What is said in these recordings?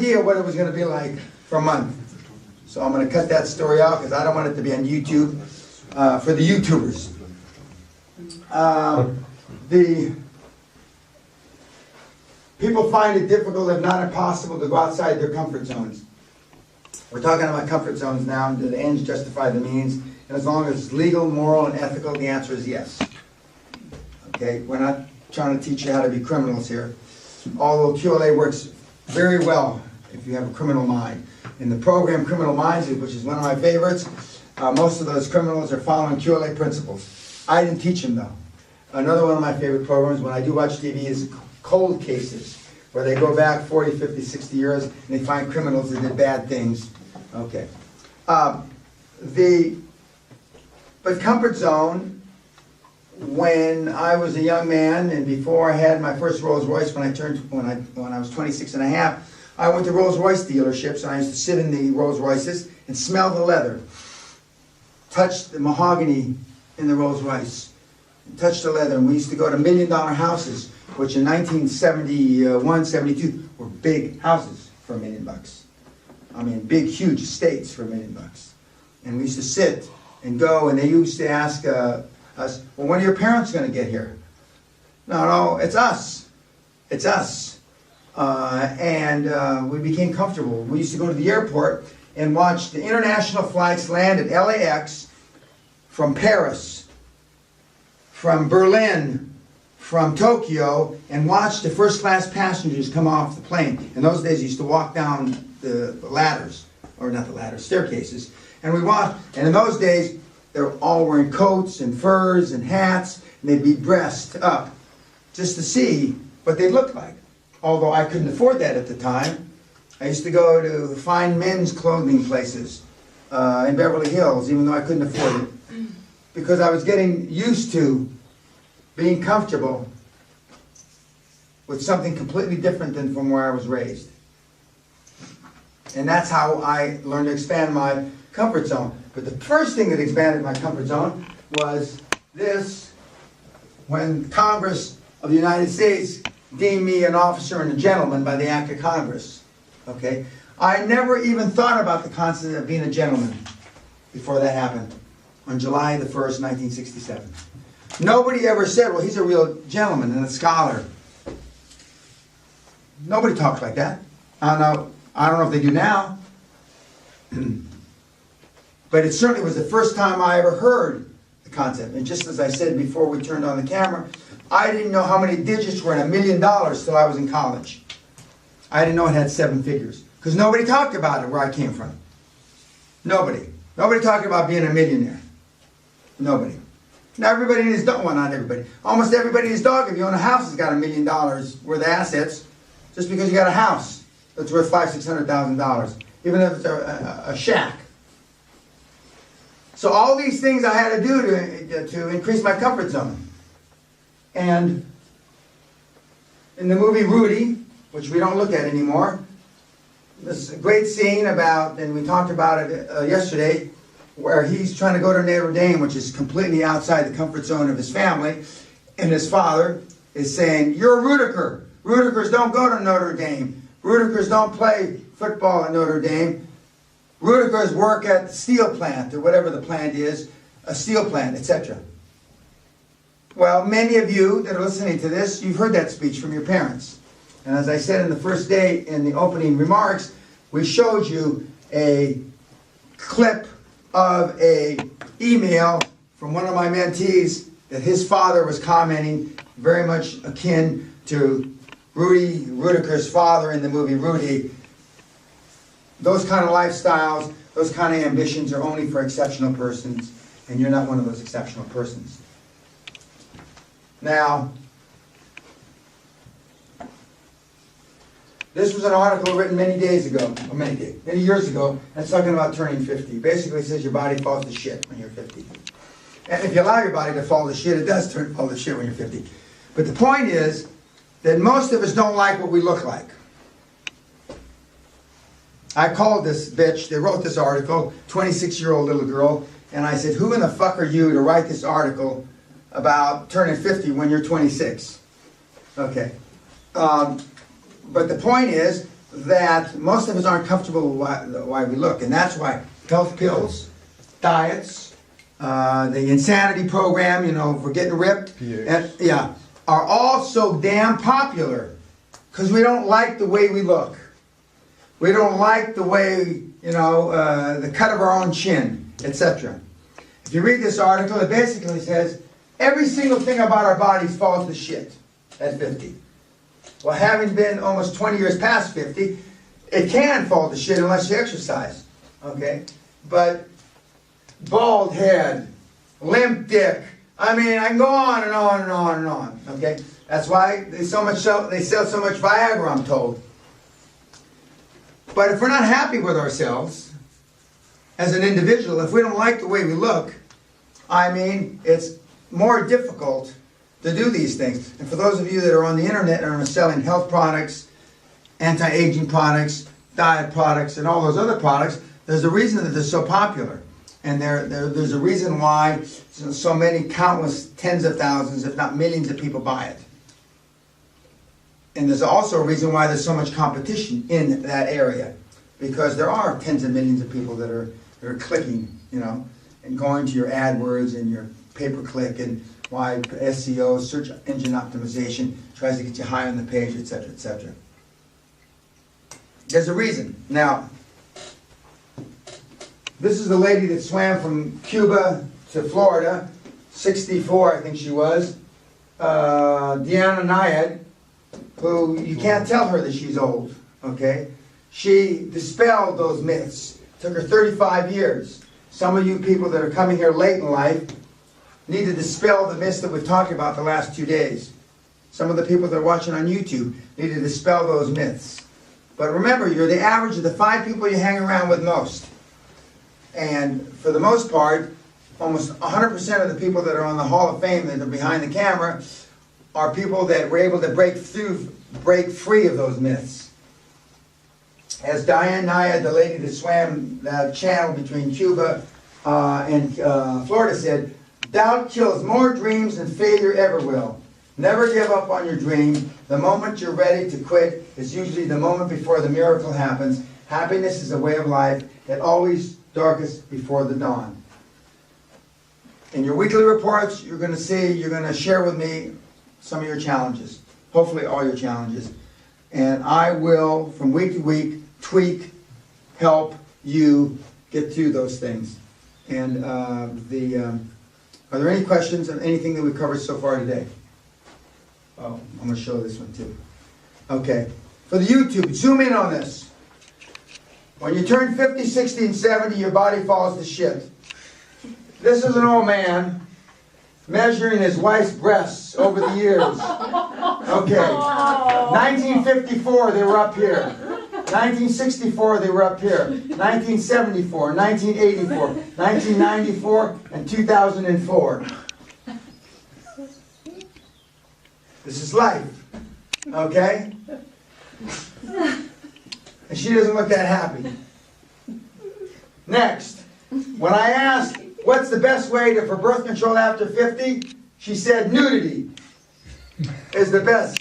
idea what it was going to be like for a month. So I'm going to cut that story out because I don't want it to be on YouTube for the YouTubers. The people find it difficult, if not impossible, to go outside their comfort zones. We're talking about comfort zones now. Do the ends justify the means? And as long as it's legal, moral, and ethical, the answer is yes. Okay, we're not trying to teach you how to be criminals here. Although QLA works very well if you have a criminal mind. In the program Criminal Minds, which is one of my favorites, most of those criminals are following QLA principles. I didn't teach them though. Another one of my favorite programs when I do watch TV is Cold Cases, where they go back 40, 50, 60 years and they find criminals that did bad things. Okay. But comfort zone, when I was a young man and before I had my first Rolls Royce when I was 26 and a half, I went to Rolls Royce dealerships and I used to sit in the Rolls Royces and smell the leather, touch the mahogany in the Rolls Royce, touch the leather. And we used to go to $1 million houses, which in 1971, 72 were big houses for $1 million. I mean, big, huge estates for $1 million. And we used to sit and go, and they used to ask us, well, when are your parents going to get here? No, it's us. It's us. And we became comfortable. We used to go to the airport and watch the international flights land at LAX from Paris, from Berlin, from Tokyo, and watch the first class passengers come off the plane. In those days, you used to walk down the ladders, or not the ladders, staircases. And we watched, and in those days, they were all wearing coats and furs and hats, and they'd be dressed up just to see what they looked like. Although I couldn't afford that at the time. I used to go to fine men's clothing places in Beverly Hills, even though I couldn't afford it, because I was getting used to being comfortable with something completely different than from where I was raised. And that's how I learned to expand my comfort zone. But the first thing that expanded my comfort zone was this, when Congress of the United States deemed me an officer and a gentleman by the Act of Congress. Okay? I never even thought about the concept of being a gentleman before that happened on July the 1st, 1967. Nobody ever said, well, he's a real gentleman and a scholar. Nobody talks like that. I don't know if they do now. But it certainly was the first time I ever heard the concept. And just as I said before we turned on the camera, I didn't know how many digits were in $1 million till I was in college. I didn't know it had 7 figures. Because nobody talked about it where I came from. Nobody. Nobody talked about being a millionaire. Nobody. Now everybody and his dog, well, not everybody, almost everybody and his dog, if you own a house, has got $1 million worth of assets, just because you got a house that's worth $500,000, $600,000, even if it's a shack. So all these things I had to do to increase my comfort zone. And in the movie Rudy, which we don't look at anymore, this great scene about, and we talked about it yesterday, where he's trying to go to Notre Dame, which is completely outside the comfort zone of his family, and his father is saying, you're a Rudiker. Rudikers don't go to Notre Dame. Rudikers don't play football at Notre Dame. Rudikers work at the steel plant, or whatever the plant is, a steel plant, etc. Well, many of you that are listening to this, you've heard that speech from your parents. And as I said in the first day in the opening remarks, we showed you a clip of an email from one of my mentees that his father was commenting, very much akin to Rudy Rudiker's father in the movie Rudy. Those kind of lifestyles, those kind of ambitions are only for exceptional persons, and you're not one of those exceptional persons. Now, this was an article written many years ago, that's talking about turning 50. Basically it says your body falls to shit when you're 50. And if you allow your body to fall to shit, it does fall to shit when you're 50. But the point is that most of us don't like what we look like. I called this bitch that wrote this article, 26-year-old little girl, and I said, who in the fuck are you to write this article about turning 50 when you're 26? Okay. But the point is that most of us aren't comfortable with why we look, and that's why health pills, diets, the insanity program, for getting ripped, are all so damn popular because we don't like the way we look. We don't like the way, the cut of our own chin, etc. If you read this article, it basically says every single thing about our bodies falls to shit at 50. Well, having been almost 20 years past 50, it can fall to shit unless you exercise, okay? But bald head, limp dick, I can go on and on and on and on, okay? That's why they sell so much Viagra, I'm told. But if we're not happy with ourselves as an individual, if we don't like the way we look, it's more difficult to do these things. And for those of you that are on the internet and are selling health products, anti-aging products, diet products, and all those other products, there's a reason that they're so popular. And there's a reason why so many, countless tens of thousands, if not millions of people buy it. And there's also a reason why there's so much competition in that area. Because there are tens of millions of people that are clicking, and going to your AdWords and your pay-per-click, and why SEO, search engine optimization, tries to get you high on the page, etc., etc. There's a reason. Now, this is the lady that swam from Cuba to Florida, 64 I think she was, Deanna Nyad, who you can't tell her that she's old, okay? She dispelled those myths. Took her 35 years. Some of you people that are coming here late in life need to dispel the myths that we've talked about the last 2 days. Some of the people that are watching on YouTube need to dispel those myths. But remember, you're the average of the 5 people you hang around with most. And for the most part, almost 100% of the people that are on the Hall of Fame that are behind the camera are people that were able to break free of those myths. As Diane Nyad, the lady that swam that channel between Cuba and Florida, said, doubt kills more dreams than failure ever will. Never give up on your dream. The moment you're ready to quit is usually the moment before the miracle happens. Happiness is a way of life. It always darkest before the dawn. In your weekly reports, you're going to share with me some of your challenges. Hopefully all your challenges. And I will, from week to week, tweak, help you get through those things. And are there any questions on anything that we've covered so far today? Oh, I'm going to show this one too. Okay. For the YouTube, zoom in on this. When you turn 50, 60, and 70, your body falls to shit. This is an old man measuring his wife's breasts over the years. Okay. 1954, they were up here. 1964, they were up here. 1974, 1984, 1994, and 2004. This is life. Okay? And she doesn't look that happy. Next, when I asked, what's the best way for birth control after 50? She said nudity is the best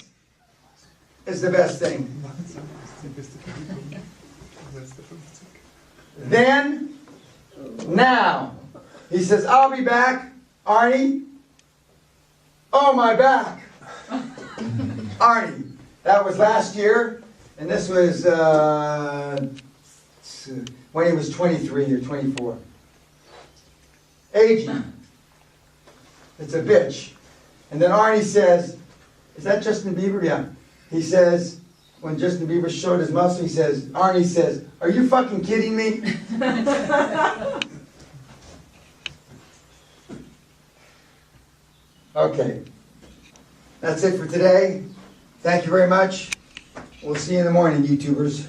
thing. Then, now, he says, I'll be back, Arnie. Oh, my back. Arnie, that was last year, and this was when he was 23 or 24. Aging. It's a bitch. And then Arnie says, is that Justin Bieber? Yeah. He says, when Justin Bieber showed his muscle, Arnie says, are you fucking kidding me? Okay. That's it for today. Thank you very much. We'll see you in the morning, YouTubers.